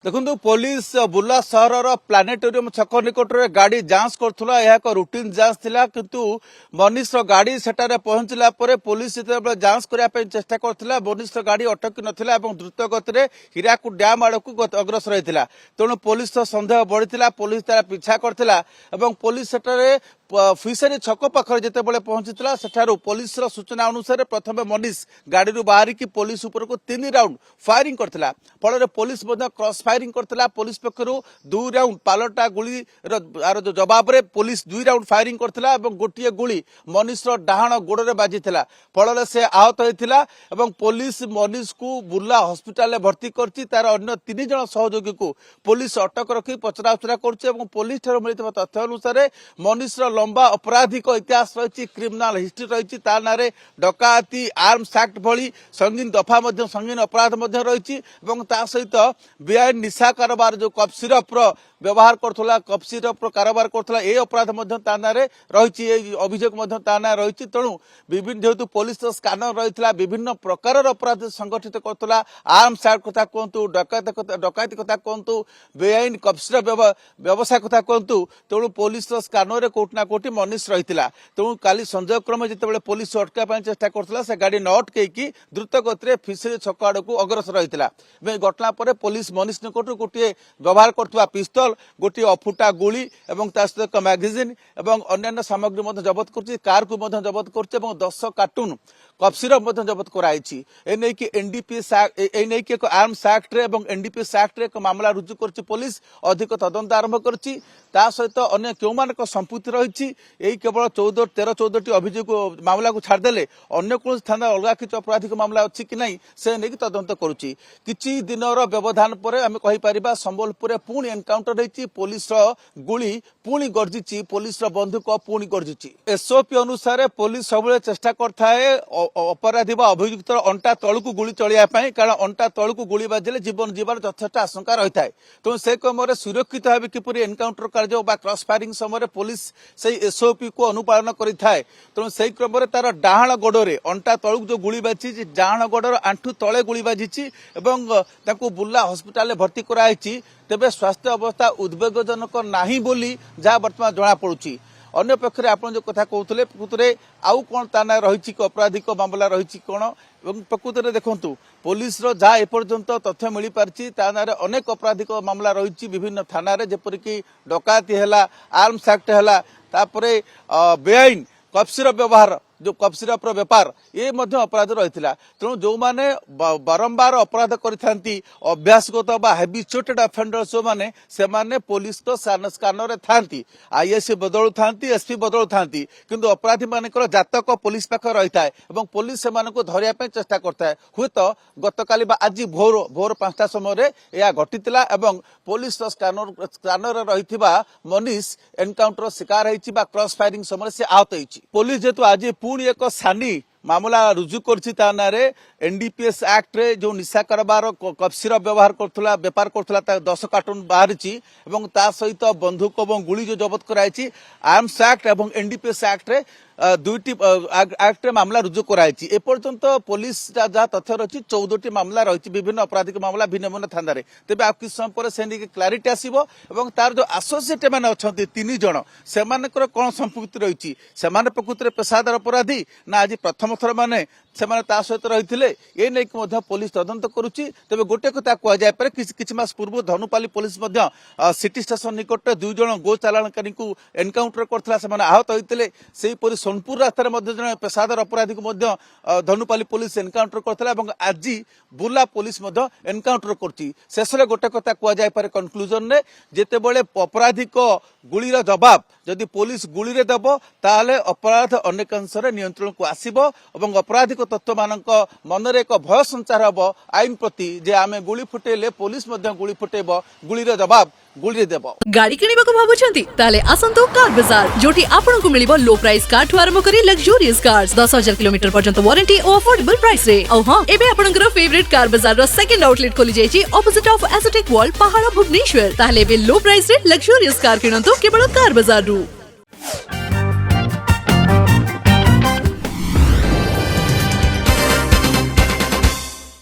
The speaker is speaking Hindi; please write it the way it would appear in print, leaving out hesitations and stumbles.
देखो पुलिस बुर्ला सहर प्लानेटोरियम छक निकट में गाड़ी जांच करुला यह एक रुटीन जांच थिला किंतु मनीष गाड़ी सेठारे पहुंचला परे पुलिस जिते जांच करने चेष्टा करथिला मनीष गाड़ी अटकी नथिला एवं द्रुत गति में हीराकुद डैम आड़ को अग्रसर होता तेणु पुलिस सन्देह बढ़ी पुलिस तार पिछा करथिला एवं पुलिस सेठारे फिशरी छक पाखे जिते पहुंची सेठारु पुलिस सूचना अनुसार प्रथम मनीष गाड़ी बाहर की पुलिस उपर को 3 राउंड फायरिंग करथिला फल पुलिस क्रॉस फायरिंग करथिला पुलिस पक्षरु 2 राउंड पालटा गुली जो जवाब रे पुलिस 2 राउंड फायरिंग करथिला एवं गोटिए गुली मनीष डाहाण गोड़ रे बाजिथिला फल से आहत होइथिला एवं पुलिस मनीष को बुर्ला हॉस्पिटल में भर्ती करछि तार अन्य 3 जन सहयोगी को पुलिस अटक रखी पचराउचरा करछि एवं पुलिस ठार मिलिଥିବା तथ्य अनुसार मनीष लंबा अपराधिक इतिहास रही क्रिमिनाल हिस्ट्री रही नारे डकायती आर्म्स एक्ट भली संगीन दफा संगीन अपराध रही सहित बेआईन निशा कारोबार जो कफ सिरप व्यवहार करुला कफ सिरप कारोबार करुला ए अपराध रही अभियोग रही तेणु विभिन्न जेहेतु पुलिस स्कानर रही विभिन्न प्रकार अपराध संगठित करुला आर्म्स एक्ट कथा कहतु डकायती कथा कहतु बेआईन कफ सिरप व्यवसाय कथा कहतु तेणु पुलिस स्कानर कोटना कोटी मनीष रही तेणु काली संजय क्रमे जिते पुलिस अटकाई चेष्टा करथिला से गाड़ी न अटकई द्रुत गति फिशरी छक आड़ को अग्रसर होता घटना पर पुलिस मनीष निकट गोटे व्यवहार कर पिस्तल गोटे अफुटा गुली एवं सहित एक मैगजीन एवं अन्य सामग्री जबत कर कार को जबत कर 10 कार्टून कफ सिरप जबत कराई एनडीपीएस एक आर्म्स एक्ट एनडीपीएस एक्ट एक मामला रुजु कर पुलिस अधिक तदंत आरंभ कर सहित अन्य क्यों संपुक्ति रही केवल 13-14 अभियोग मामला को छाड़देले अन्य कौन थाना अलग किसी अपराधिक मामला अच्छी कि नहीं से नहीं तदंत करुच्ची किछि दिन व्यवधान पर आम कहीपर संबलपुर पुणी एनकाउंटर होती पुलिस गुली पुणी गर्जिची पुलिस बंधुक पुणी गर्जिची एसओपी अनुसार पुलिस सब चेष्टा करए अपराधी व अभियुक्त अंटा तलू गुली चलिया कारण अंटा तलू गुली बाजिले जीवन जीवन यथेष्ट आशंका रही है तेणु से क्रम सुरक्षित भाव किपर एनकाउंटर कार्य क्रॉस फायरिंग समय पुलिस से एसओपी को अनुपालन करें तेणु से क्रम तार डाहाण गोड़े अंटा तलू जो गुली बाजी डाहाण गोड़र आंठू तले गुली बाजी बुर्ला हॉस्पिटल भर्ती कराई तेबे स्वास्थ्य अवस्था उद्वेगजनक नहीं बोली जहाँ बर्तमान जना पड़ुची अन्य पक्षरे आप जो कथा कहते प्रकृत में आउ कौन ताना रही अपराधिक मामला रही कौन प्रकृत में देखु पुलिस जहाँ एपर्यंत तथ्य मिल पार्टी ताना अनेक अपराधिक मामला रही विभिन्न थाना जेपरिक डकायती है आर्म्स एक्ट है बेआईन कफ सिरप व्यवहार जो कफ सिरप बेपार ये अपराध रही तेणु जो मैंने बारंबार अपराध करती अभ्यासगत हैबिचुएटेड अफेंडर जो मैंने से पुलिस तो स्कानर था आईएससी बदलू था एसपी बदलू था किंतु अपराधी मानकर जातक पुलिस पाखे रही है पुलिस से धरने चेष्टा करता है हुए तो गतकाली आज भोर 5टा समय यह घटी पुलिस स्कानर रही मनीष एनकाउंटर शिकार होती क्रॉस फायरिंग समय से आहत होती पुलिस जेहेतु आज पुणी एक सानी मामला रुजु कर एनडीपीएस एक्ट रे जो निशा कारोबार कफ सिरप व्यवहार करुला बेपार करुला 10 कार्टून बाहरी सहित बंदूक और गुली जो जबत कराई आर्म्स एक्ट और एनडीपीएस एक्ट रे दुईटी एक्ट रे मामला रुजु कराई एपर्यंत पुलिस जहाँ तथ्य रही 14टी मामला रही विभिन्न आपराधिक मामला भिन्न भिन्न थाना तेज आ किस समय पर से क्लारिटी आसो तार जो आसोसिएट मैंने अच्छा 3 जन से कौन संपुक्ति रही से प्रकृत में पेशादार अपराधी ना आज प्रथम थर माने सहित रही ये नहीं पुलिस तदंत करुच्ची तेज गोटे कथा कहुपर किसी मास पूर्व धनुपाली पुलिस सिटी स्टेशन निकट 2 जन गो चालाणकारी को एनकाउंटर करता आहत होते सेहीपरि सोनपुर रास्तार जन पेशादार अपराधी को धनुपाली पुलिस एनकाउंटर करता आज बुर्ला पुलिस एनकाउंटर करेष गोटे कथा कहुपर कनक्लूजन में जितेबले अपराधिक गुलीर जवाब जदि पुलिस गुली रे दब ताले अपराध अनेक अंश नियंत्रण को आसीबो और अपराधिक तत्व मानक मनरे एक भय संचार हम आईन प्रति जे आमे गुली फुटेले पुलिस गुली फुटेब गुलीर जवाब गुली देब गाड़ी किनिबाको भाबुछंती ताले आसंतो कार बाजार जोटी आपनको मिलिबो लो प्राइस कार ठु आरंभ करी लग्जरियस कार्स 10,000 किलोमीटर पर्यंत वारंटी और अफोर्डेबल प्राइस रे औ हां एबे आपनकर फेवरेट कार बाजार रो सेकंड आउटलेट खोली जायछि ऑपोजिट ऑफ एसोटेक वॉल पहाड़ भुवनेश्वर ताले बे लो प्राइस रे लग्जरियस कार किनंतो केवल कार बाजार रु।